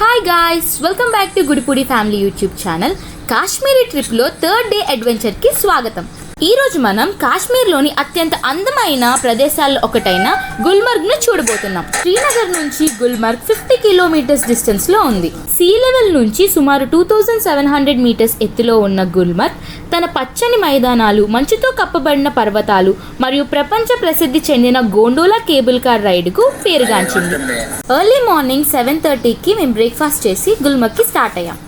Hi guys, welcome back to Gudipudi family YouTube channel. Kashmiri ట్రిప్లో third day అడ్వెంచర్కి స్వాగతం. ఈరోజు మనం కాశ్మీర్లోని అత్యంత అందమైన ప్రదేశాల్లో ఒకటైన గుల్మర్గ్ను చూడబోతున్నాం. శ్రీనగర్ నుంచి గుల్మర్గ్ 50 కిలోమీటర్స్ డిస్టెన్స్లో ఉంది. సీ లెవెల్ నుంచి సుమారు 2700 మీటర్స్ ఎత్తులో ఉన్న గుల్మర్గ్ తన పచ్చని మైదానాలు, మంచుతో కప్పబడిన పర్వతాలు మరియు ప్రపంచ ప్రసిద్ధి చెందిన గోండోలా కేబుల్ కార్ రైడ్కు పేరుగాంచింది. ఎర్లీ మార్నింగ్ 7:30కి మేము బ్రేక్ఫాస్ట్ చేసి గుల్మర్గ్కి స్టార్ట్ అయ్యాం.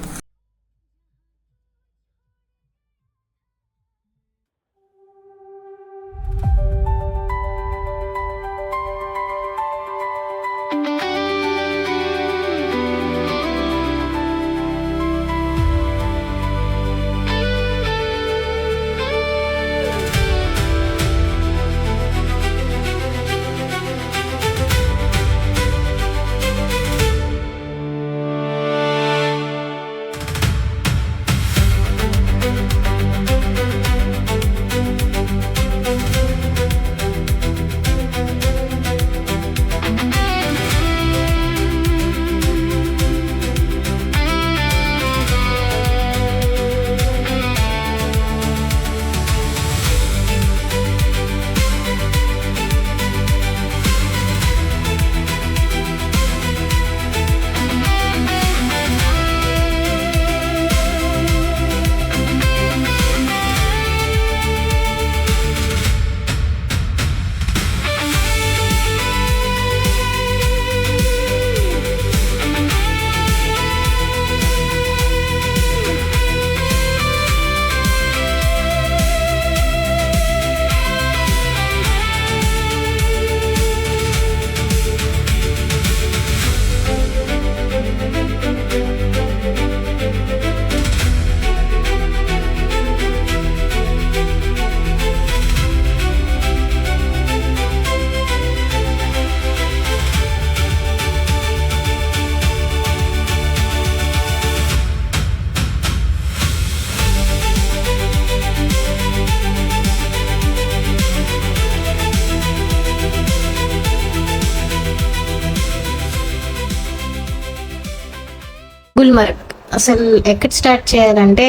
గుల్మర్గ్ అసలు ఎక్కడ స్టార్ట్ చేయాలంటే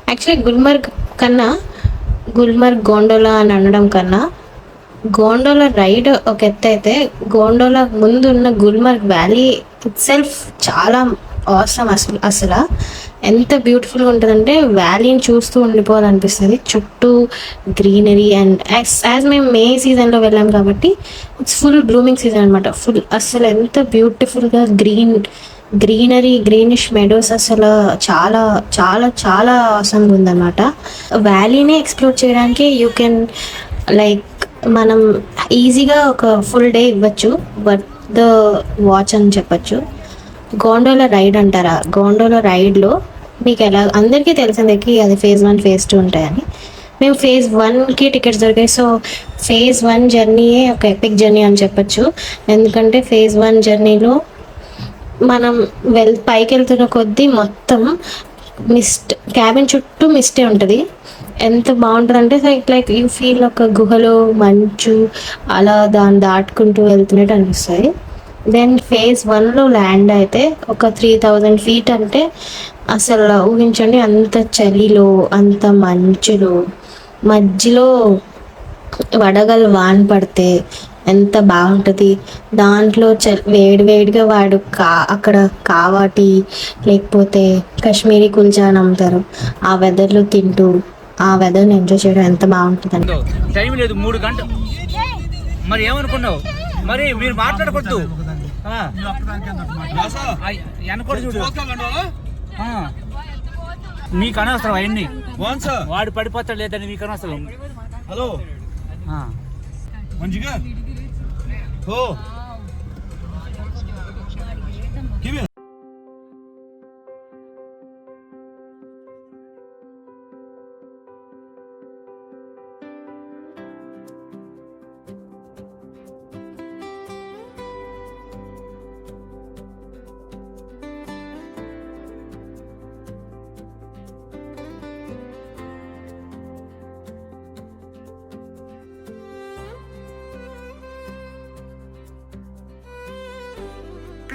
యాక్చువల్లీ గుల్మర్గ్ కన్నా గుల్మర్గ్ గోండోలా అని అనడం కన్నా గోండోలా రైడ్ ఒక ఎత్తు అయితే గోండోలా ముందు ఉన్న గుల్మర్గ్ వ్యాలీ ఇట్ సెల్ఫ్ చాలా ఆసమ్. అసలు ఎంత బ్యూటిఫుల్గా ఉంటుందంటే వ్యాలీని చూస్తూ ఉండిపోవాలనిపిస్తుంది. చుట్టూ గ్రీనరీ అండ్ యాజ్ మేము మే సీజన్లో వెళ్ళాం కాబట్టి ఇట్స్ ఫుల్ బ్లూమింగ్ సీజన్ అనమాట. ఫుల్ అసలు ఎంత బ్యూటిఫుల్గా గ్రీనిష్ మెడోస్ అసలు చాలా చాలా చాలా ఆసంగా ఉందన్నమాట. వ్యాలీనే ఎక్స్ప్లోర్ చేయడానికి యూ కెన్ మనం ఈజీగా ఒక ఫుల్ డే ఇవ్వచ్చు, బట్ ద వాచ్ అని చెప్పచ్చు. గోండోలా రైడ్ అంటారా, గోండోలా రైడ్లో మీకు ఎలా అందరికీ తెలిసిందేకి అది phase 1 phase 2 ఉంటాయని. మేము phase 1కి టికెట్స్ దొరికాయి. సో phase 1 జర్నీయే ఒక ఎపిక్ జర్నీ అని చెప్పచ్చు. ఎందుకంటే phase 1 జర్నీలో మనం పైకి వెళ్తున్న కొద్దీ మొత్తం క్యాబిన్ చుట్టూ మిస్టే ఉంటుంది. ఎంత బాగుంటుంది అంటే లైక్ యూ ఫీల్ ఒక గుహలో మంచు అలా దాన్ని దాటుకుంటూ వెళ్తున్నట్టు అనిపిస్తుంది. దెన్ phase 1లో ల్యాండ్ అయితే ఒక 3000 feet అంటే అసలు ఊహించండి, అంత చలిలో అంత మంచులో మధ్యలో వడగలు వాన పడితే ఎంత బాగుంటుంది. దాంట్లో వేడివేడిగా వాడు అక్కడ కావాటి లేకపోతే కాశ్మీరీ కుల్చా అని అమ్ముతారు. ఆ వెదర్లో తింటూ ఆ వెదర్ని ఎంజాయ్ చేయడం ఎంత బాగుంటుందండి. టైం లేదు 3 గంటలు. మరి ఏమనుకున్నావు? మరి మీరు మాట్లాడకూడదు. మీకు అనవసరం అవన్నీ. వాడు పడిపోతాడు లేదని మీకు అనవసరం. హలో మంచిగా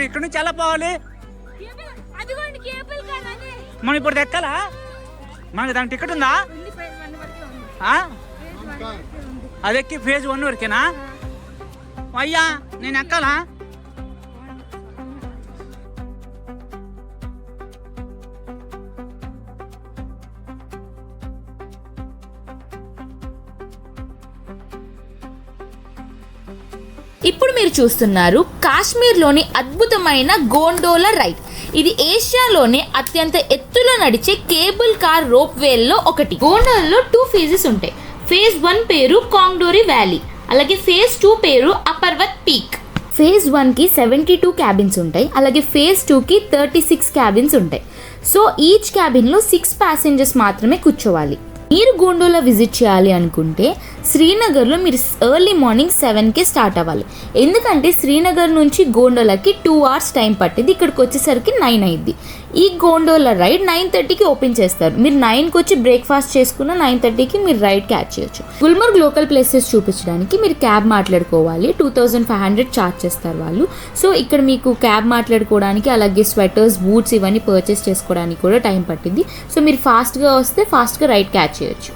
ఇక్కడ నుంచి ఎలా పోవాలి? మనం ఇప్పుడు ఎక్కాలా? మనకి దాని టికెట్ ఉందా? అది ఎక్కి ఫేజ్ 1 వరకేనా? అయ్యా నేను ఎక్కాలా? ఇప్పుడు మీరు చూస్తున్నారు కాశ్మీర్లోని అద్భుతమైన గోండోలా రైడ్. ఇది ఏషియాలోనే అత్యంత ఎత్తులో నడిచే కేబుల్ కార్ రోప్ వేల్లో ఒకటి. గోండోలాలో 2 ఫేజెస్ ఉంటాయి. ఫేజ్ 1 పేరు కాంగ్డోరీ వ్యాలీ, అలాగే ఫేజ్ 2 పేరు అపర్వత్ పీక్. ఫేజ్ 1కి 72 క్యాబిన్స్ ఉంటాయి, అలాగే ఫేజ్ 2కి 36 క్యాబిన్స్ ఉంటాయి. సో ఈచ్ క్యాబిన్లో 6 ప్యాసింజర్స్ మాత్రమే కూర్చోవాలి. మీరు గోండోలా విజిట్ చేయాలి అనుకుంటే శ్రీనగర్లో మీరు ఎర్లీ మార్నింగ్ 7కే స్టార్ట్ అవ్వాలి. ఎందుకంటే శ్రీనగర్ నుంచి గోండోలాకి 2 hours టైం పట్టింది. ఇక్కడికి వచ్చేసరికి 9 అయింది. ఈ గోండోలా రైడ్ 9:30కి ఓపెన్ చేస్తారు. మీరు 9కి వచ్చి బ్రేక్ఫాస్ట్ చేసుకున్న 9:30కి మీరు రైడ్ క్యాచ్ చేయొచ్చు. గుల్మర్గ్ లోకల్ ప్లేసెస్ చూపించడానికి మీరు క్యాబ్ మాట్లాడుకోవాలి. 2500 ఛార్జ్ చేస్తారు వాళ్ళు. సో ఇక్కడ మీకు క్యాబ్ మాట్లాడుకోవడానికి, అలాగే స్వెటర్స్, బూట్స్ ఇవన్నీ పర్చేస్ చేసుకోవడానికి కూడా టైం పట్టింది. సో మీరు ఫాస్ట్గా వస్తే ఫాస్ట్గా రైడ్ క్యాచ్ చేయొచ్చు.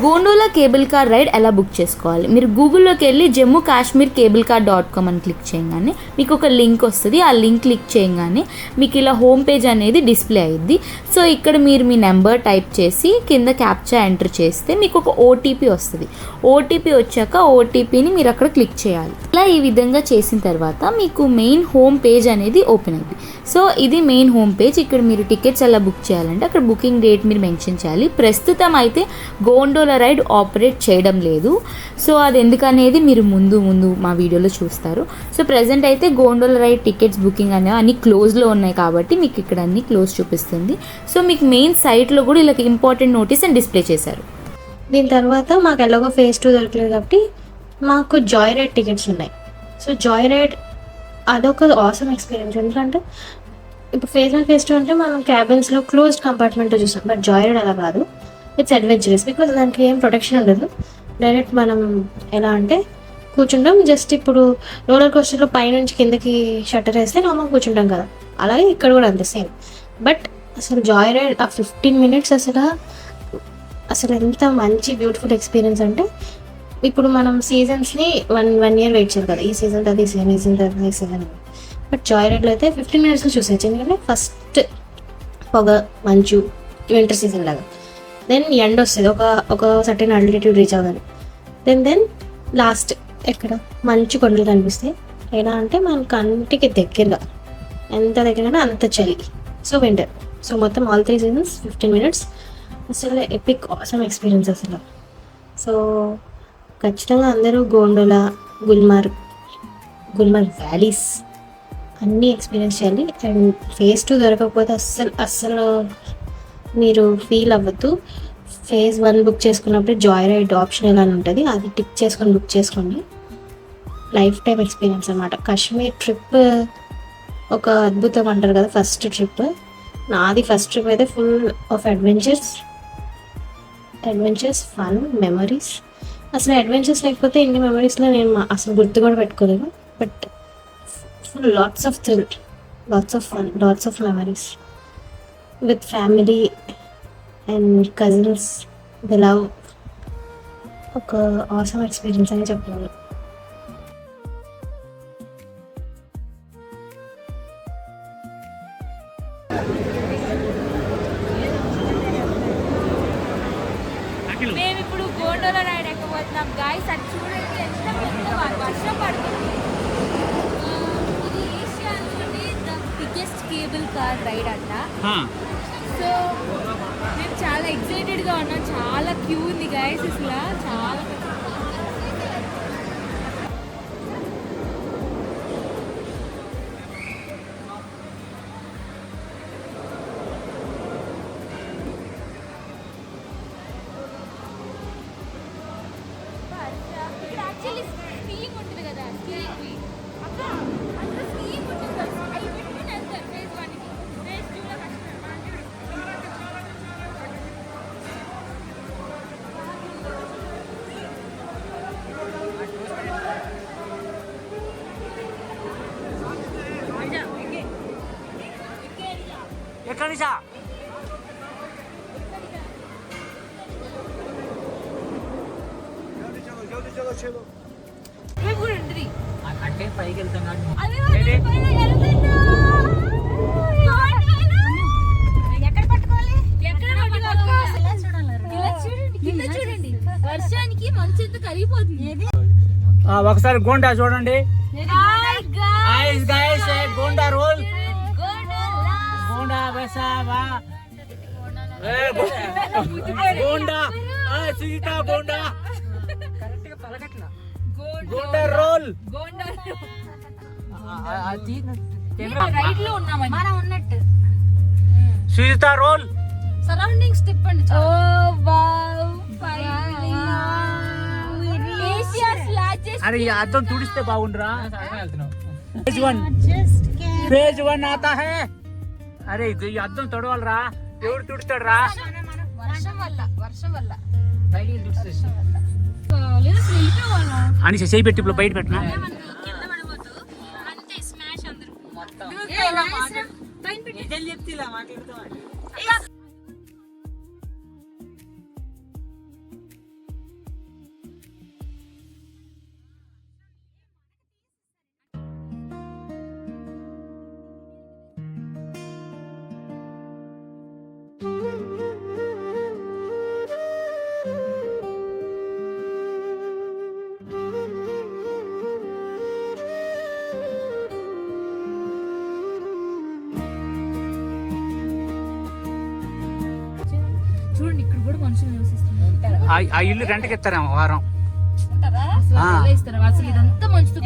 గోండోలా కేబుల్ కార్ రైడ్ ఎలా బుక్ చేసుకోవాలి? మీరు గూగుల్లోకి వెళ్ళి Jammu Kashmir cable car .com అని క్లిక్ చేయగానే మీకు ఒక లింక్ వస్తుంది. ఆ లింక్ క్లిక్ చేయగానే మీకు ఇలా హోమ్ పేజ్ అనేది డిస్ప్లే అయ్యిద్ది. సో ఇక్కడ మీరు మీ నెంబర్ టైప్ చేసి కింద క్యాప్చా ఎంటర్ చేస్తే మీకు ఒక ఓటీపీ వస్తుంది. ఓటీపీ వచ్చాక ఓటీపీని మీరు అక్కడ క్లిక్ చేయాలి. ఇలా ఈ విధంగా చేసిన తర్వాత మీకు మెయిన్ హోమ్ పేజ్ అనేది ఓపెన్ అయింది. సో ఇది మెయిన్ హోమ్ పేజ్. ఇక్కడ మీరు టికెట్స్ ఎలా బుక్ చేయాలంటే అక్కడ బుకింగ్ డేట్ మీరు మెన్షన్ చేయాలి. ప్రస్తుతం అయితే గోండోలా రైడ్ ఆపరేట్ చేయడం లేదు. సో అది ఎందుకనేది మీరు ముందు మా వీడియోలో చూస్తారు. సో ప్రజెంట్ అయితే గోండోలా రైడ్ టికెట్స్ బుకింగ్ అనేవి అన్ని క్లోజ్లో ఉన్నాయి కాబట్టి మీకు ఇక్కడ అన్ని క్లోజ్ చూపిస్తుంది. సో మీకు మెయిన్ సైట్లో కూడా ఇలా ఇంపార్టెంట్ నోటీస్ అని డిస్ప్లే చేశారు. దీని తర్వాత మాకు ఎలాగో ఫేజ్ 2 దొరకలేదు కాబట్టి మాకు జాయ్ రైడ్ టికెట్స్ ఉన్నాయి. సో జాయ్ రైడ్ అదొక ఆసమ్ ఎక్స్పీరియన్స్. ఎందుకంటే ఇప్పుడు ఫేజ్ 1 ఫేజ్ 2 అంటే మనం క్యాబిన్స్లో క్లోజ్డ్ కంపార్ట్మెంట్లో చూస్తాం. బట్ జాయ్ రైడ్ అలా కాదు. ఇట్స్ అడ్వెంచరస్ బికాజ్ దానికి ఏం ప్రొటెక్షన్ ఉండదు. డైరెక్ట్ మనం ఎలా అంటే కూర్చుంటాం. జస్ట్ ఇప్పుడు రోలర్ కోస్టర్లో పైనుంచి కిందకి షట్టర్ వేస్తే నార్మల్ కూర్చుంటాం కదా, అలాగే ఇక్కడ కూడా అంతే సేమ్. బట్ అసలు జాయ్ రైడ్ ఆ 15 minutes అసలు ఎంత మంచి బ్యూటిఫుల్ ఎక్స్పీరియన్స్ అంటే, ఇప్పుడు మనం సీజన్స్ని వన్ ఇయర్ వెయిట్ చేయాలి కదా, ఈ సీజన్ అది సీజన్, ఈ సీజన్ అది సీజన్ అని. బట్ జాయ్ రైడ్లో అయితే 15 minutesలో చూసేయచ్చు. ఎందుకంటే ఫస్ట్ పొగ మంచు వింటర్ సీజన్ లాగా, దెన్ ఎండ్ వస్తుంది ఒక సర్టెన్ ఆల్టిట్యూడ్ రీచ్ అవ్వాలి. దెన్ లాస్ట్ ఎక్కడ మంచు కొండలు కనిపిస్తాయి. ఎలా అంటే మన కంటికి దగ్గరగా, ఎంత దగ్గరగా అంత చలి. So winter. సో మొత్తం ఆల్ 3 seasons 15 minutes. అసలు ఎపిక్ ఆసమ్ ఎక్స్పీరియన్స్ అసలు. సో ఖచ్చితంగా అందరూ గోండోలా, గుల్మర్గ్ వ్యాలీస్ అన్నీ ఎక్స్పీరియన్స్ చేయాలి. అండ్ ఫేజ్ 2 దొరకకపోతే అస్సలు మీరు ఫీల్ అవ్వద్దు. ఫేజ్ 1 బుక్ చేసుకున్నప్పుడు జాయ్ రైడ్ ఆప్షన్ ఎలా ఉంటుంది, అది టిక్ చేసుకొని బుక్ చేసుకోండి. లైఫ్ టైం ఎక్స్పీరియన్స్ అనమాట. కాశ్మీర్ ట్రిప్ ఒక అద్భుతం అంటారు కదా. ఫస్ట్ ట్రిప్ నాది. ఫస్ట్ ట్రిప్ అయితే full of adventures, fun, memories. అసలు అడ్వెంచర్స్ లేకపోతే ఇన్ని మెమరీస్లో నేను అసలు గుర్తు కూడా పెట్టుకోలేను. But full lots of thrill, lots of fun, lots of memories with family and cousins. The love ఒక ఆసమ్ ఎక్స్పీరియన్స్ అని చెప్పాను. మేము ఇప్పుడు గోండోలా రైడ్ ఎక్కబోతున్నాం గాయ్స్. అది చూడండి ఎంత పెద్ద వర్షం పడుతుంది. ఇది ఏషియాలోని the biggest cable car ride అంట. సో మేము చాలా ఎక్సైటెడ్గా ఉన్నాం. చాలా క్యూ ఉంది గాయ్స్. అసలు చాలా ఎక్కడి నుంచా అంటే పైకి వెళ్తాం వర్షానికి మంచు ఎంత కరిగిపోతుంది. ఒకసారి గోండా చూడండి. Gonda role Gonda బసావా Gonda Sita Gonda Gonda role right లో ఉన్నామని మనం ఉన్నట్టు సీతా రోల్ సరౌండింగ్స్ తిప్పండి. అరే ఈ అద్దం తుడిస్తే బాగుండ్రా. Page 1 ఆతా high. అరే ఇది ఈ అద్దం తొడవాలరా. ఎవడు తుడుతాడు రా? వర్షం వల్ల అని చేయి పెట్టి ఇప్పుడు బయట పెట్టినా. చూడండి ఇక్కడ కూడా మనుషులు నివసిస్తున్నారు. ఆ ఇల్లు రెంట్కి ఇస్తారేమో వారం. అసలు ఇదంతా మంచుతో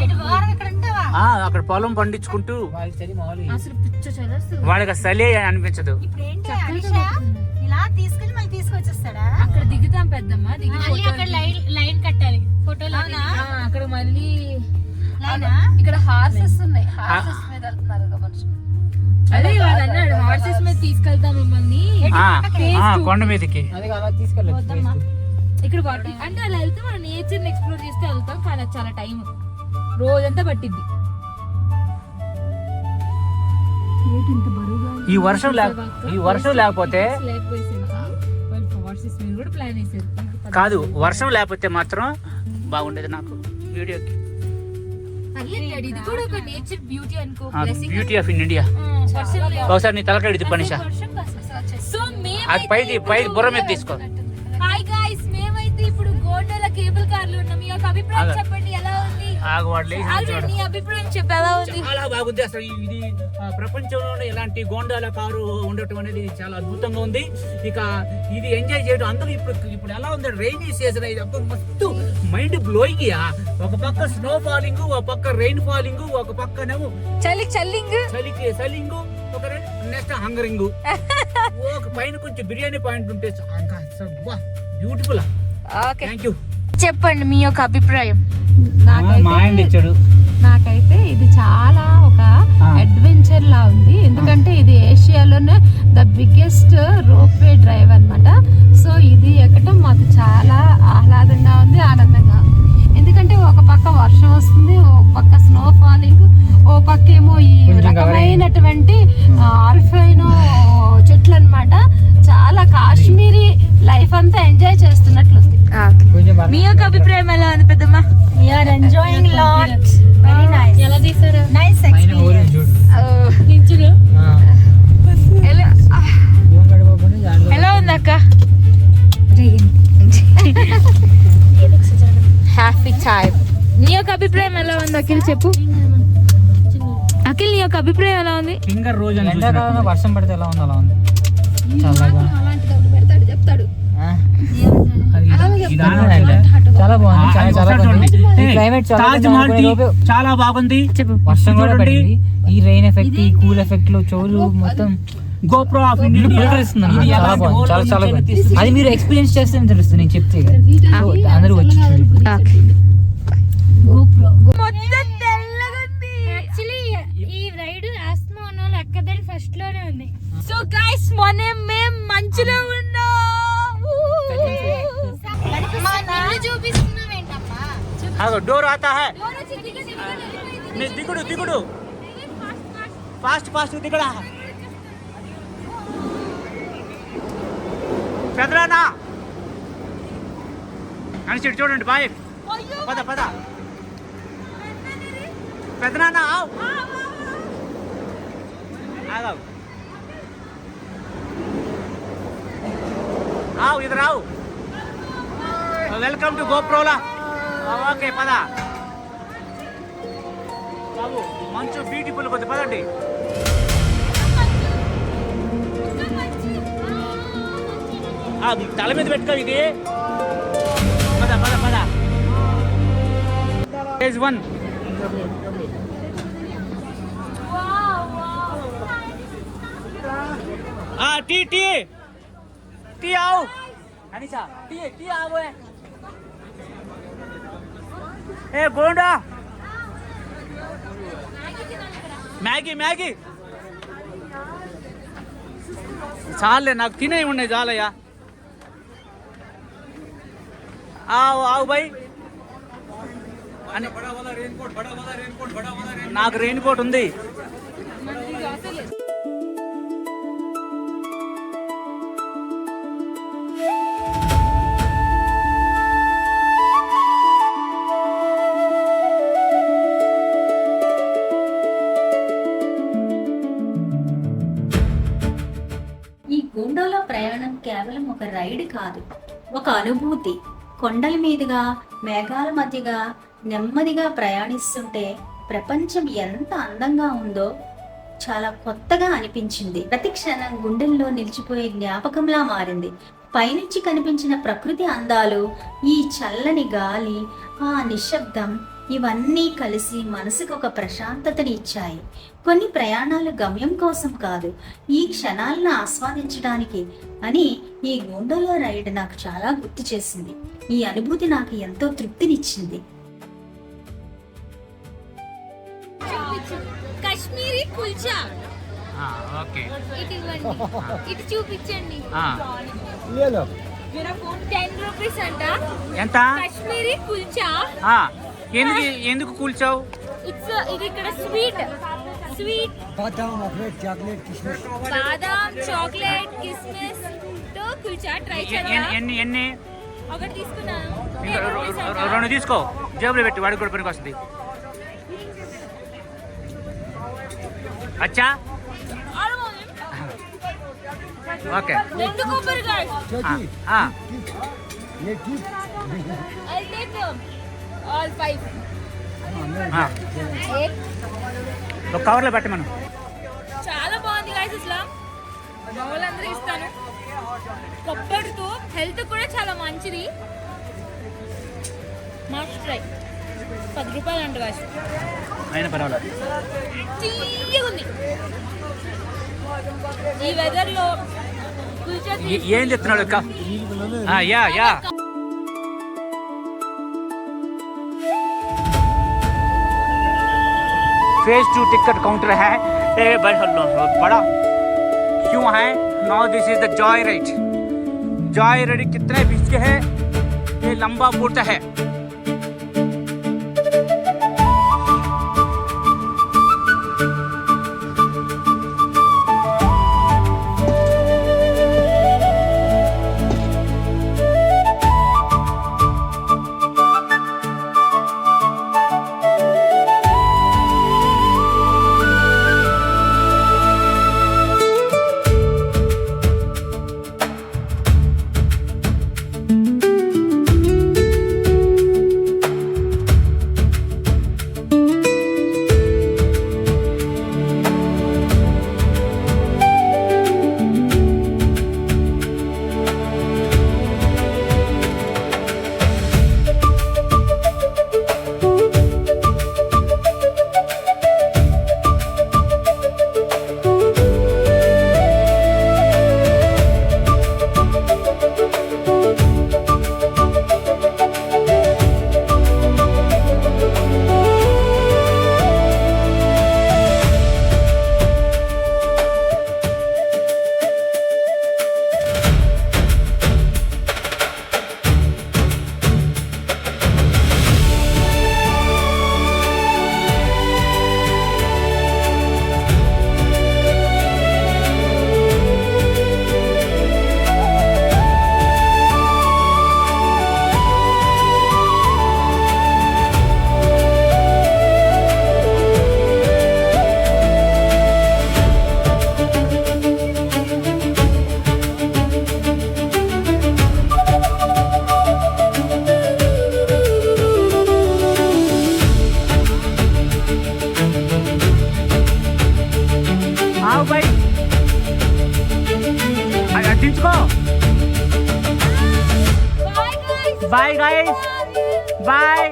అక్కడ పొలం పండించుకుంటూ అసలు పిచ్చ చలేస్తుంది. వాళ్ళకి చలి అనిపించదు. అక్కడ దిగుతాం పెద్దమ్మ, దిగి లైన్ కట్టాలి ఫోటోలు. అక్కడ మళ్ళీ ఇక్కడ హార్సెస్ ఉన్నాయి. హార్సెస్ మీద వెళ్తున్నారు మనుషులు. అదే వాడు అన్నాడు హార్సెస్ మీద తీసుకెళ్తాం మిమ్మల్ని కొండ మీదకి. ఇక్కడ అంటే అలా వెళ్తే మనం నేచర్ ఎక్స్ప్లోర్ చేస్తే వెళ్తాం, కానీ అది చాలా టైం, రోజంతా పట్టిద్ది. ఈ వర్షం లేకపోతే ప్లాన్ వేసారు. కాదు, వర్షం లేకపోతే మాత్రం బాగుండేది నాకు వీడియోకి. ఇది కూడా ఒక నేచర్ బ్యూటీ అనుకో, బ్యూటీ ఆఫ్ ఇండియా. ఒకసారి నీ తలకాయ పనిషా అది పైది బుర్ర మీద తీసుకో. హాయ్ గైస్, మేమైతే ఇప్పుడు గోండాల కేబుల్ కార్ లో ఉన్నాం. మీ యొక్క అభిప్రాయం చెప్పండి, ఎలా ఉంది? నీ అభిప్రాయం చెప్పు, ఎలా ఉంది? చాలా బాగుంది. అసలు ఇది ప్రపంచంలోనే ఇలాంటి గోండాల కారు ఉండటం అనేది చాలా అద్భుతంగా ఉంది. ఇక ఇది ఎంజాయ్ చేయడం అందరూ ఇప్పుడు ఎలా ఉంది, రైనీ సీజన్ ఇది మస్తు మైండ్ బ్లోయింగ్. ఒక పక్క స్నో ఫాలింగ్, ఒక పక్క రెయిన్ ఫాలింగ్, ఒక పక్కనేమో చలికి సలింగ్, ఒక నెక్స్ట్ హంగరింగ్, ఒక పైన కొంచెం బిర్యానీ పాయింట్ ఉంటే బ్యూటిఫుల్. Thank you. చెప్పండి మీ యొక్క అభిప్రాయం. నాకైతే ఇది చాలా ఒక అడ్వెంచర్ లా ఉంది. ఎందుకంటే ఇది ఏషియాలోనే ద బిగ్గెస్ట్ రోప్వే డ్రైవ్ అన్నమాట. సో ఇది ఎక్కడం మాకు చాలా ఆహ్లాదంగా ఉంది, ఆనందంగా. ఎందుకంటే ఒక పక్క వర్షం వస్తుంది, ఒక పక్క స్నో ఫాలింగ్, ఓ పక్క ఏమో ఈ రకమైనటువంటి ఆల్ఫైనో చెట్లు అన్నమాట. చాలా కాశ్మీరీ లైఫ్ అంతా ఎంజాయ్ చేస్తున్నట్లుంది. మీ యొక్క అభిప్రాయం ఎలా ఉంది పెద్దమ్మ? Enjoying lot, very nice. ఎలా తీసారు? Nice experience. ఎలా ఉంది అక్క? Happy time. నీ యొక్క అభిప్రాయం ఎలా ఉంది అఖిల్, చెప్పు. అఖిల్ నీ యొక్క అభిప్రాయం ఎలా ఉంది? ఫింగర్ రోజు ఎండాకాలంలో వర్షం పడితే ఎలా ఉంది అలా ఉంది. చెప్తాడు. చాలా బాగుంది. చాలా బాగుంది. వర్షం కూడా పడింది. ఈ రెయిన్ ఎఫెక్ట్, ఈ కూల్ ఎఫెక్ట్ లో చోలు మొత్తం గోప్రో ఆఫ్ ఇండియా చాలా బాగుంది. చాలా బాగుంది. అది మీరు ఎక్స్పీరియన్స్ చేస్తే తెలుస్తుంది, నేను చెప్తే అందరూ వచ్చి మొత్తం తెల్లగా ఉంది. యాక్చువల్లీ ఈ రైడ్ ఆస్మా ఉన్న వాళ్ళు ఎక్కదని ఫస్ట్ లోనే ఉంది. సో గైస్ మేము మంచులో ఉన్నాం. డోర్ ఆతా హై. దిగుడు ఫాస్ట్ దిగడా. పెదరానా అని చెట్టు చూడండి బాయ్. పద పద పెదనానా ఆగావు ఆవు ఇది రావు. వెల్కమ్ టు గోప్రోలా. ఓకే పద బాబు మంచు బ్యూటిఫుల్ కొద్ది పదండి. తల మీద పెట్టుకో ఇది. పద పద పద. ఫేజ్ 1. టీ టీ టీ आओ अनिशा टी टी आओ ए गोंडा मैगी मैगी చాలే నాకు తినే ఉన్నాయి చాలయ్యా. आओ आओ भाई నాకు రెయిన్ కోట్ ఉంది. ఈ గోండోలా ప్రయాణం కేవలం ఒక రైడ్ కాదు, ఒక అనుభూతి. కొండల మీదుగా మేఘాల మధ్యగా నెమ్మదిగా ప్రయాణిస్తుంటే ప్రపంచం ఎంత అందంగా ఉందో చాలా కొత్తగా అనిపించింది. ప్రతి క్షణం గుండెల్లో నిలిచిపోయే జ్ఞాపకంలా మారింది. పైనుంచి కనిపించిన ప్రకృతి అందాలు, ఈ చల్లని గాలి, ఆ నిశ్శబ్దం ఇవన్నీ కలిసి మనసుకు ఒక ప్రశాంతతని ఇచ్చాయి. కొన్ని ప్రయాణాలు గమ్యం కోసం కాదు, ఈ క్షణాలను ఆస్వాదించడానికి అని ఈ గోండోలా రైడ్ నాకు చాలా గుర్తు చేసింది. ఈ అనుభూతి నాకు ఎంతో తృప్తినిచ్చింది. కాశ్మీరీ కుల్చా ఓకే ఇటు ఇవ్వండి, ఇటు చూపించండి. 10 రూపీస్ అంట. ఎంత? కాశ్మీరీ కుల్చా. ఎందుకు ఎందుకు కూల్చావు? ఇది ఇక్కడ స్వీట్ స్వీట్ బాదాం చాక్లెట్ కిస్మిస్ తో కుల్చా ట్రై చేయాలా? ఎన్ని ఎన్ని? ఒకటి తీసుకున్నాను. 2 తీసుకో, జేబులో పెట్టి వాడికి కూడా పనికి వస్తుంది. అచ్చా ఓకే. 2 కొబ్బరికాయ. I'll take them. All 5. ఒక కవర్లో పెట్టమను. చాలా బాగుంది గైస్. అసలు వాళ్ళందరూ ఇస్తాను. కొబ్బరితో హెల్త్ కూడా చాలా మంచిది. Must try. 10 రూపాయలు అంట గైస్. అయినా పర్వాలేదు. తీయగా ఉంది. ఈ వెదర్ లో కుల్చా ఏం చెప్తున్నాడు? Yeah yeah phase 2 ticket counter है बड़ा क्यों है? Now this is the Joy ride. Joy ride कितने बीच के है? ये लंबा पुट है. ఆవు బై అది అంటించుకో. Bye guys, bye.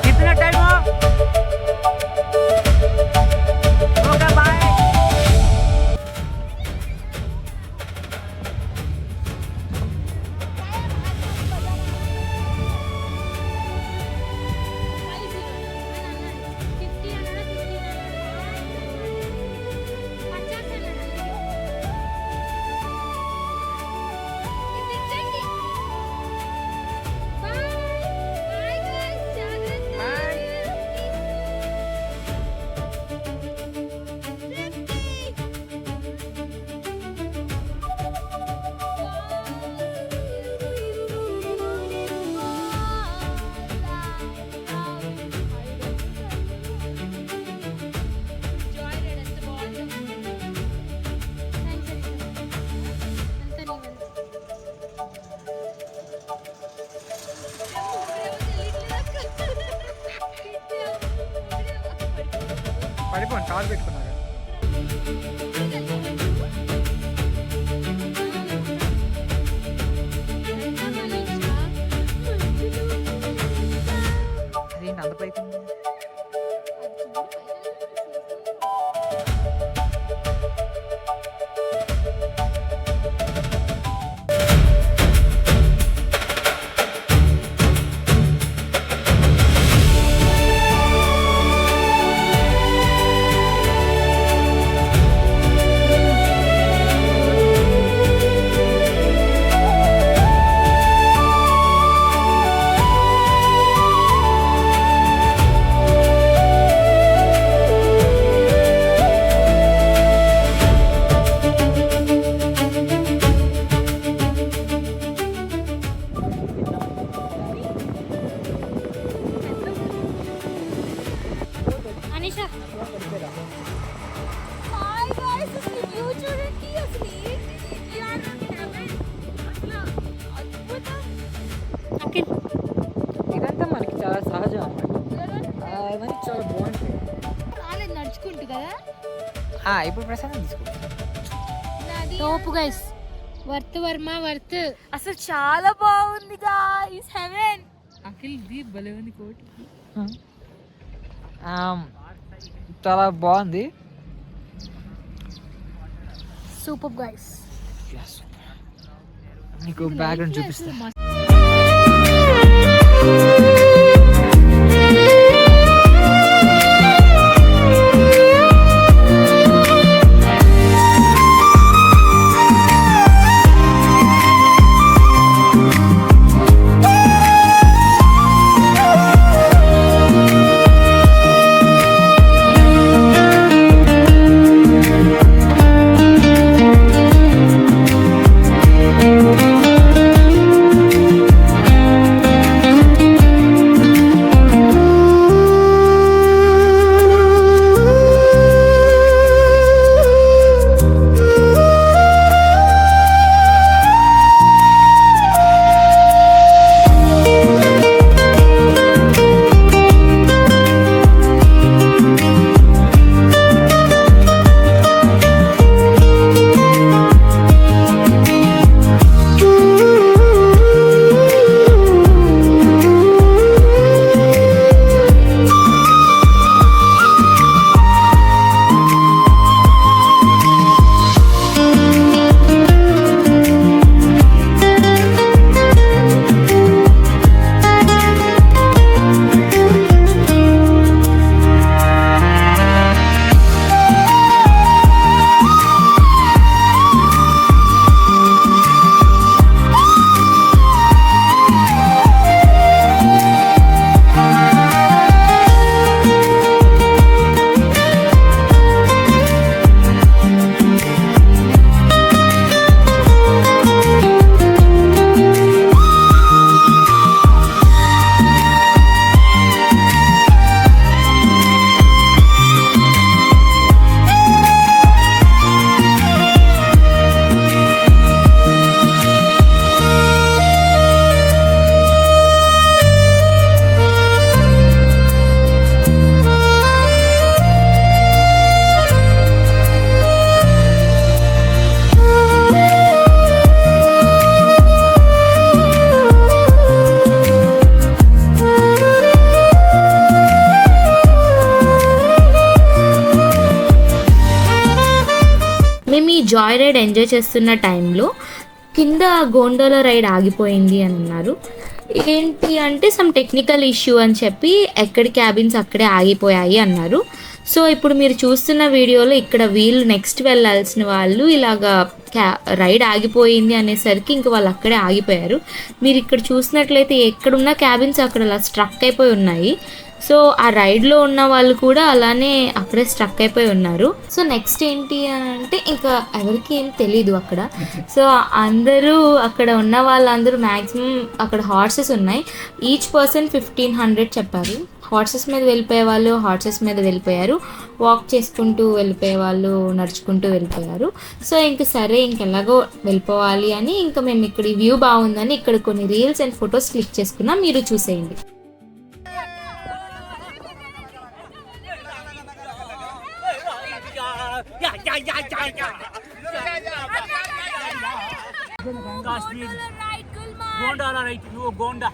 कितना टाइम हो? Okay bye. పడిపోండి, కాలు పెట్టుకున్నారు. అదేంటి అంత పైకి ఉంది? ఇదంతా మనకి చాలా సహజం అన్నమాట. అవన్నీ చాలా బాగుంటాయి. నడుచుకుంటు కదా. ఇప్పుడు ప్రసాదం తీసుకో. తోపు గైస్, వర్త్ వర్మ వర్త్. అసలు చాలా బాగుంది గాయ్స్, హెవెన్. అఖిల్ ది భలే ఉంది కోట్. చాలా బాగుంది. Super guys. నీకు బ్యాక్గ్రౌండ్ చూపిస్తా. మేము ఈ జాయ్ రైడ్ ఎంజాయ్ చేస్తున్న టైంలో కింద గోండోలా రైడ్ ఆగిపోయింది అని అన్నారు. ఏంటి అంటే సమ్ టెక్నికల్ ఇష్యూ అని చెప్పి ఎక్కడి క్యాబిన్స్ అక్కడే ఆగిపోయాయి అన్నారు. సో ఇప్పుడు మీరు చూస్తున్న వీడియోలో ఇక్కడ వీళ్ళు నెక్స్ట్ వెళ్ళాల్సిన వాళ్ళు ఇలాగా రైడ్ ఆగిపోయింది అనేసరికి ఇంక వాళ్ళు అక్కడే ఆగిపోయారు. మీరు ఇక్కడ చూసినట్లయితే ఎక్కడున్న క్యాబిన్స్ అక్కడ అలా స్ట్రక్ అయిపోయి ఉన్నాయి. సో ఆ రైడ్లో ఉన్న వాళ్ళు కూడా అలానే అక్కడే స్ట్రక్ అయిపోయి ఉన్నారు. సో నెక్స్ట్ ఏంటి అంటే ఇంకా ఎవరికి ఏం తెలీదు అక్కడ. సో అందరూ అక్కడ ఉన్న వాళ్ళందరూ మ్యాక్సిమం అక్కడ హార్సెస్ ఉన్నాయి. ఈచ్ పర్సన్ 1500 చెప్పారు. హార్సెస్ మీద వెళ్ళిపోయే వాళ్ళు హార్సెస్ మీద వెళ్ళిపోయారు, వాక్ చేసుకుంటూ వెళ్ళిపోయే వాళ్ళు నడుచుకుంటూ వెళ్ళిపోయారు. సో ఇంక సరే ఇంకెలాగో వెళ్ళిపోవాలి అని ఇంకా మేము ఇక్కడ ఈ వ్యూ బాగుందని ఇక్కడ కొన్ని రీల్స్ అండ్ ఫొటోస్ క్లిక్ చేసుకున్నాం. మీరు చూసేయండి. కాశ్మీర్ గోండాలా రైట్, నువ్వు గోండా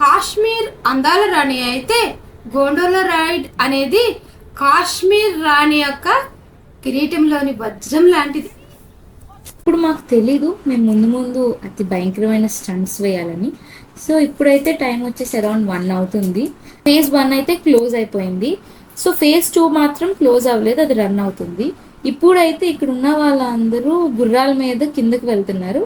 కాశ్మీర్ అందాల రాణి అయితే గోండోలా రైడ్ అనేది కాశ్మీర్ రాణి యొక్క కిరీటంలోని వజ్రం లాంటిది. ఇప్పుడు మాకు తెలీదు మేము ముందు ముందు అతి భయంకరమైన స్టంట్స్ వేయాలని. సో ఇప్పుడైతే టైం వచ్చేసి అరౌండ్ 1 అవుతుంది. ఫేజ్ 1 అయితే క్లోజ్ అయిపోయింది. సో ఫేజ్ 2 మాత్రం క్లోజ్ అవ్వలేదు, అది రన్ అవుతుంది. ఇప్పుడైతే ఇక్కడ ఉన్న వాళ్ళందరూ గుర్రాల మీద కిందకి వెళ్తున్నారు.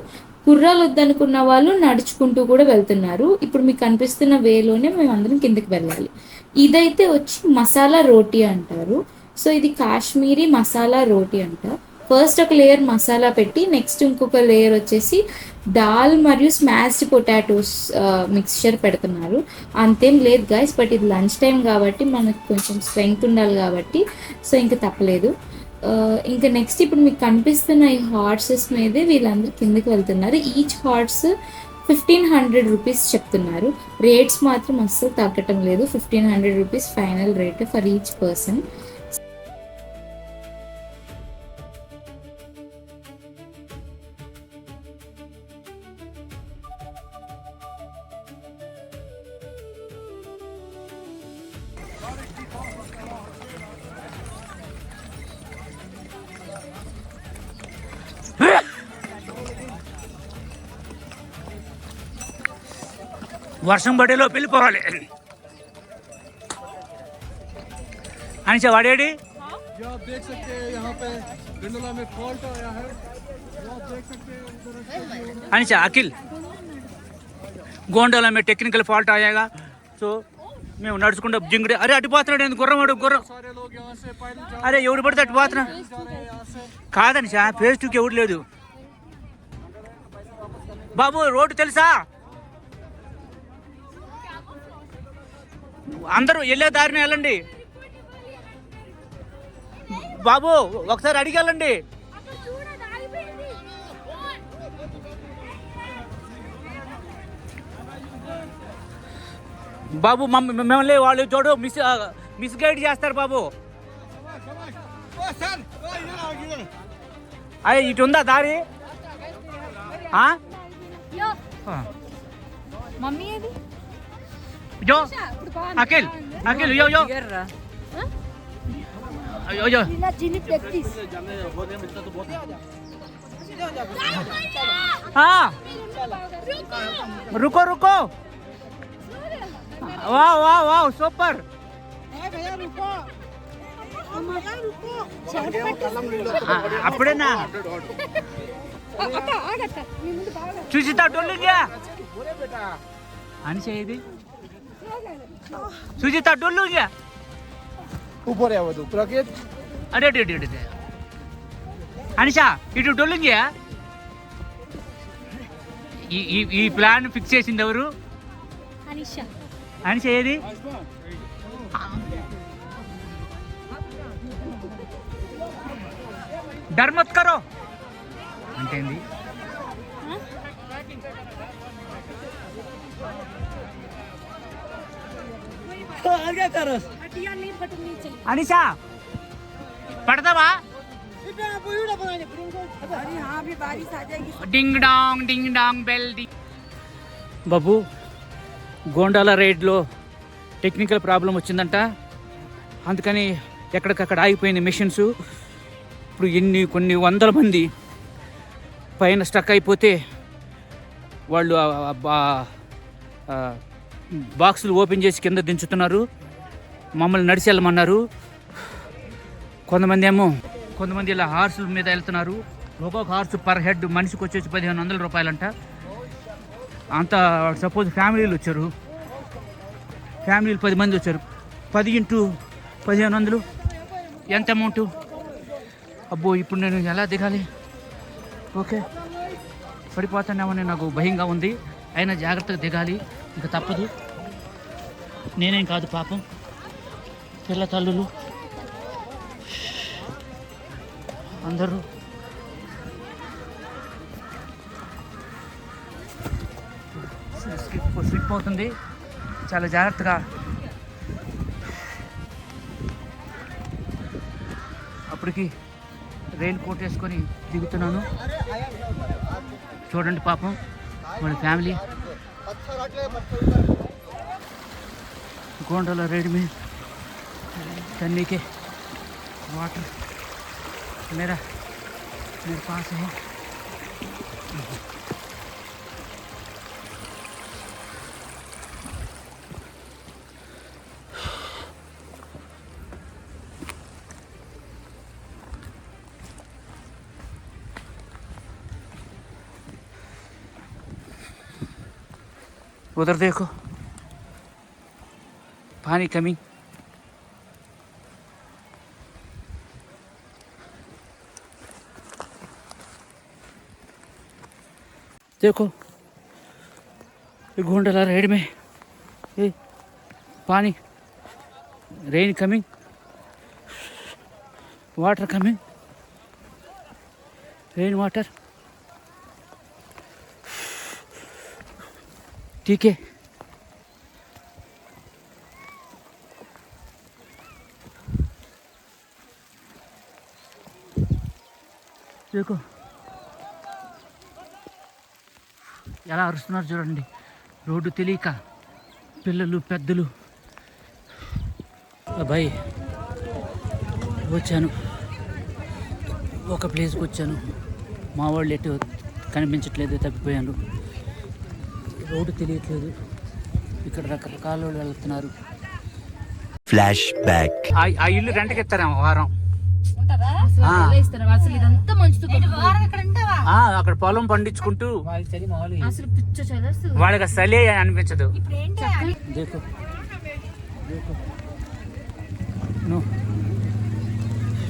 గుర్రాలు వద్దనుకున్న వాళ్ళు నడుచుకుంటూ కూడా వెళ్తున్నారు. ఇప్పుడు మీకు కనిపిస్తున్న వేలోనే మేము అందరం కిందకి వెళ్ళాలి. ఇదైతే వచ్చి మసాలా రోటీ అంటారు. సో ఇది కాశ్మీరీ మసాలా రోటీ అంటారు. ఫస్ట్ ఒక లేయర్ మసాలా పెట్టి నెక్స్ట్ ఇంకొక లేయర్ వచ్చేసి దాల్ మరియు స్మాష్డ్ పొటాటోస్ మిక్స్చర్ పెడుతున్నారు. అంతేం లేదు గైస్, బట్ ఇది లంచ్ టైం కాబట్టి మనకు కొంచెం స్ట్రెంగ్త్ ఉండాలి కాబట్టి సో ఇంకా తప్పలేదు. ఇంకా నెక్స్ట్ ఇప్పుడు మీకు కనిపిస్తున్న ఈ హార్సెస్ మీదే వీళ్ళందరూ కిందకి వెళ్తున్నారు. ఈచ్ హార్స్ 1500 రూపీస్ చెప్తున్నారు. రేట్స్ మాత్రం అస్సలు తగ్గటం లేదు. 1500 rupees final rate for each person. వర్షం పడేలో వెళ్ళిపోవాలి. అనిషా వాడేడి जो आप देख सकते हैं यहाँ पे गंडोला में फॉल्ट आया है, जो आप देख सकते हैं उधर अनिशा अखिल గోండోలా में टेक्निकल फॉल्ट आएगा. సో మేము నడుచుకుంటూ జింగుడే అరే అటు పోతున్నాడు గుర్రం सारे लोग यहाँ से पैदल जा అరే ఎవడు పడితే అటు పోతున్నా रहे हैं यहाँ से. కాదనిషా ఫేస్ టూకి ఎవడు లేదు. బాబు రోడ్డు తెలుసా? అందరూ వెళ్ళే దారిని వెళ్ళండి బాబు, ఒకసారి అడిగి వెళ్ళండి. బాబు మిమ్మల్ని వాళ్ళు చూడు మిస్గైడ్ చేస్తారు బాబు. అయ్యే ఇటు ఉందా దారి? మమ్మీ ఏది జో అఖిల్ యో యో యో रुको रुको. वाह वाह वाह सुपर. అప్పుడేనా చూసితా డొల్లుగా అనిషా ఇది సుజిత డొల్లుగా ऊपर है वो तो प्रकेत అడే అడే అడే అనిషా ఇటు డొల్లుగా. ఈ ప్లాన్ ఫిక్స్ చేసింది ఎవరు? అనిషా ఏది? డర్మత్ కరో అంటే ఏంది? అనిషా పడతావా? డింగ్ డాంగ్ బెల్ బాబు, గోండాల రైడ్లో టెక్నికల్ ప్రాబ్లం వచ్చిందంట. అందుకని ఎక్కడికక్కడ ఆగిపోయిన మిషన్స్. ఇప్పుడు కొన్ని వందల మంది పైన స్టక్ అయిపోతే వాళ్ళు బాక్సులు ఓపెన్ చేసి కింద దించుతున్నారు. మమ్మల్ని నడిచి వెళ్ళమన్నారు. కొంతమంది ఇలా హార్సుల మీద వెళ్తున్నారు. ఒక్కొక్క హార్సు పర్ హెడ్ మనిషికి వచ్చేసి 1500 రూపాయలంట. అంతా సపోజ్ ఫ్యామిలీలు వచ్చారు, ఫ్యామిలీలు 10 మంది వచ్చారు. 10 × 1500 ఎంత అమౌంట్? అబ్బో, ఇప్పుడు నేను ఎలా దిగాలి? ఓకే, పడిపోతానేమని నాకు భయంగా ఉంది. అయినా జాగ్రత్తగా దిగాలి, ఇంకా తప్పదు. నేనేం కాదు పాపం, పిల్ల తల్లులు అందరూ. స్లిప్ అవుతుంది, చాలా జాగ్రత్తగా. అప్పటికి రెయిన్ కోట్ వేసుకొని దిగుతున్నాను. చూడండి పాపం వాళ్ళ ఫ్యామిలీ గోండల रेड में चलने के वाटर मेरे पास है. उधर देखो पानी कमिंग. देखो ये गोंडला रेड में ये पानी, rain coming, water coming, rain water. ठीक है। देखो ఎలా అరుస్తున్నారు చూడండి, రోడ్డు తెలియక పిల్లలు పెద్దలు. అబ్బాయి వచ్చాను, ఒక ప్లేస్కి వచ్చాను, మా వాళ్ళు ఎటు కనిపించట్లేదు, తప్పిపోయాను. రోడ్డు తెలియట్లేదు, ఇక్కడ రకరకాల వాళ్ళు వెళ్తున్నారు. Flash back. ఆ ఇల్లు రెంట్కి ఇస్తారేమో వారం. అసలు ఇదంతా మంచుతో అక్కడ పొలం పండించుకుంటూ అసలు పిచ్చ చలి వాళ్ళకి చలి అనిపించదు. దేకో దేకో నో,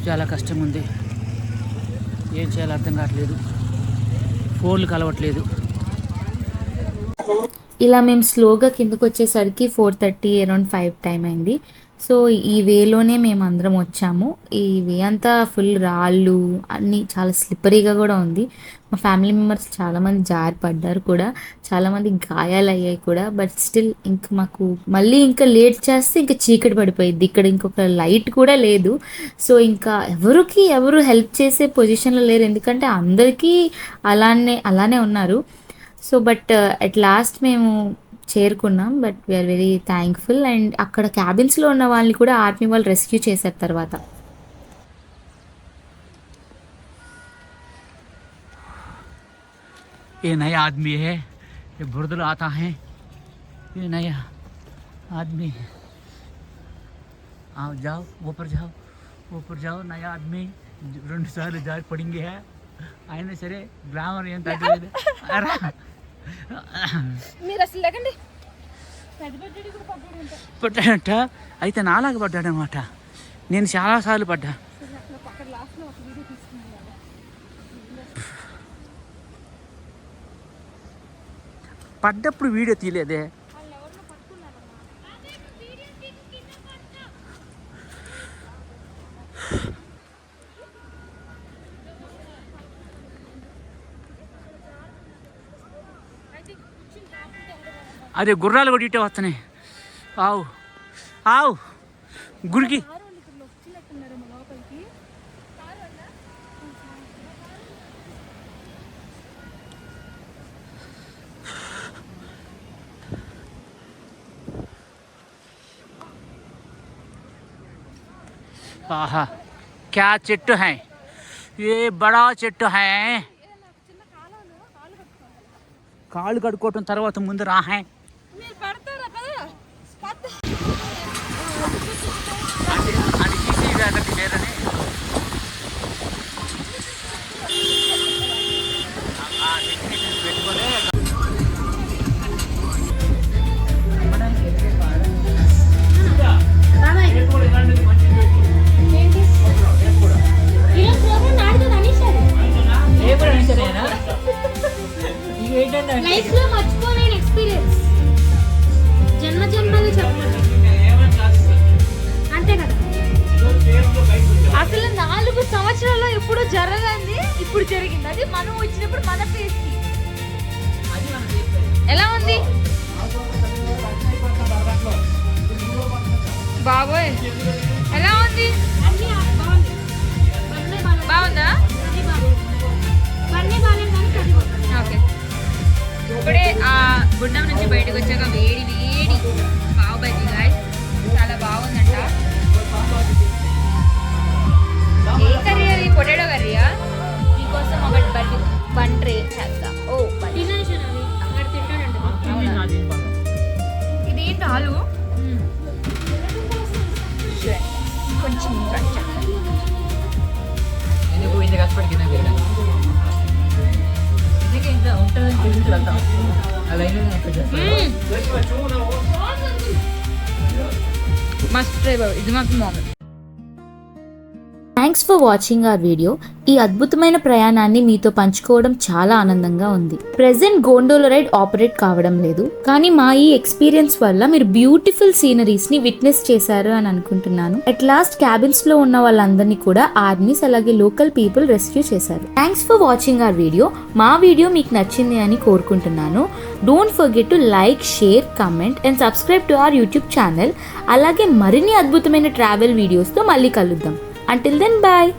చాలా కష్టం ఉంది, ఏం చేయాలో అర్థం కావట్లేదు, ఫోన్లు కలవట్లేదు. ఇలా మేము స్లోగా కిందకు వచ్చేసరికి 4:30 అరౌండ్ 5 టైం అయింది. సో ఈ వేలోనే మేము అందరం వచ్చాము. ఈ వే అంతా ఫుల్ రాళ్ళు అన్నీ చాలా స్లిప్పరీగా కూడా ఉంది. మా ఫ్యామిలీ మెంబర్స్ చాలామంది జారి పడ్డారు కూడా, చాలామంది గాయాలు అయ్యాయి కూడా. బట్ స్టిల్ ఇంక మాకు మళ్ళీ ఇంకా లేట్ చేస్తే ఇంకా చీకటి పడిపోయింది, ఇక్కడ ఇంకొక లైట్ కూడా లేదు. సో ఇంకా ఎవరు హెల్ప్ చేసే పొజిషన్లో లేరు, ఎందుకంటే అందరికీ అలానే ఉన్నారు. సో బట్ అట్ లాస్ట్ మేము చేరుకున్నాం. But we are very thankful. And అక్కడ క్యాబిన్స్లో ఉన్న వాళ్ళని కూడా ఆర్మీ వాళ్ళు రెస్క్యూ చేశారు తర్వాత. ये नया आदमी है, ये बुर्दल आता है, ये नया आदमी. आओ जाओ ऊपर जाओ नया आदमी. 2 साल जारी पड़ेंगे है ఆయన సరే గ్లామర్ ఏం తగ్గలేదు. మీరు అసలు లేకండి, పడ్డాడంట, అయితే నాలాగా పడ్డాడనమాట. నేను చాలాసార్లు పడ్డా. పడ్డప్పుడు వీడియో తీయలేదే. అదే గుర్రాలు కూడా ఇటే వస్తున్నాయి. ఆవు గురికి. ఆహా క్యా చెట్టు హై, ఏ బడా చెట్టు హై. కాళ్ళు కడుక్కోవటం తర్వాత ముందు రాహే. అది తీసి వేదకి లేదని పెట్టుకోలే. లైఫ్ లో మర్చిపోలేని ఎక్స్పీరియన్స్, జన్మలు చెప్పండి అంతే కదా. అసలు 4 సంవత్సరాల్లో ఎప్పుడు జరగంది ఇప్పుడు జరిగింది. అది మనం వచ్చినప్పుడు మన ఫేస్ కి ఎలా ఉంది బాబోయ్, ఎలా ఉంది? బాగుందా? ఓకే, ఇప్పుడే ఆ గుడ్డం నుంచి బయటకు వచ్చాక వేడి పావ్ బజ్జీ గాయ్స్, చాలా బాగుందంట. ఏ కర్రీ అది? పొటాటో కర్రీయా? మీకోసం ఒకటి బన్ ట్రే చేస్తా. ఓ ఇదేంటి ఆలు కొంచెం మస్ట్ ట్రై బాబు, ఇది మాకు మామూలు. Thanks for watching our video. ఈ అద్భుతమైన ప్రయాణాన్ని మీతో పంచుకోవడం చాలా ఆనందంగా ఉంది. ప్రెసెంట్ గోండోలా రైడ్ ఆపరేట్ కావడం లేదు, కానీ మా ఈ ఎక్స్పీరియన్స్ వల్ల మీరు బ్యూటిఫుల్ సీనరీస్ ని విట్నెస్ చేశారు అని అనుకుంటున్నాను. అట్ లాస్ట్ క్యాబిన్స్ లో ఉన్న వాళ్ళందరినీ కూడా ఆర్మీస్ అలాగే లోకల్ పీపుల్ రెస్క్యూ చేశారు. Thanks for watching our video. మా వీడియో మీకు నచ్చింది అని కోరుకుంటున్నాను. Don't forget to like, share, comment and subscribe to our YouTube channel. అలాగే మరిన్ని అద్భుతమైన ట్రావెల్ వీడియోస్తో మళ్ళీ కలుద్దాం. Until then, bye.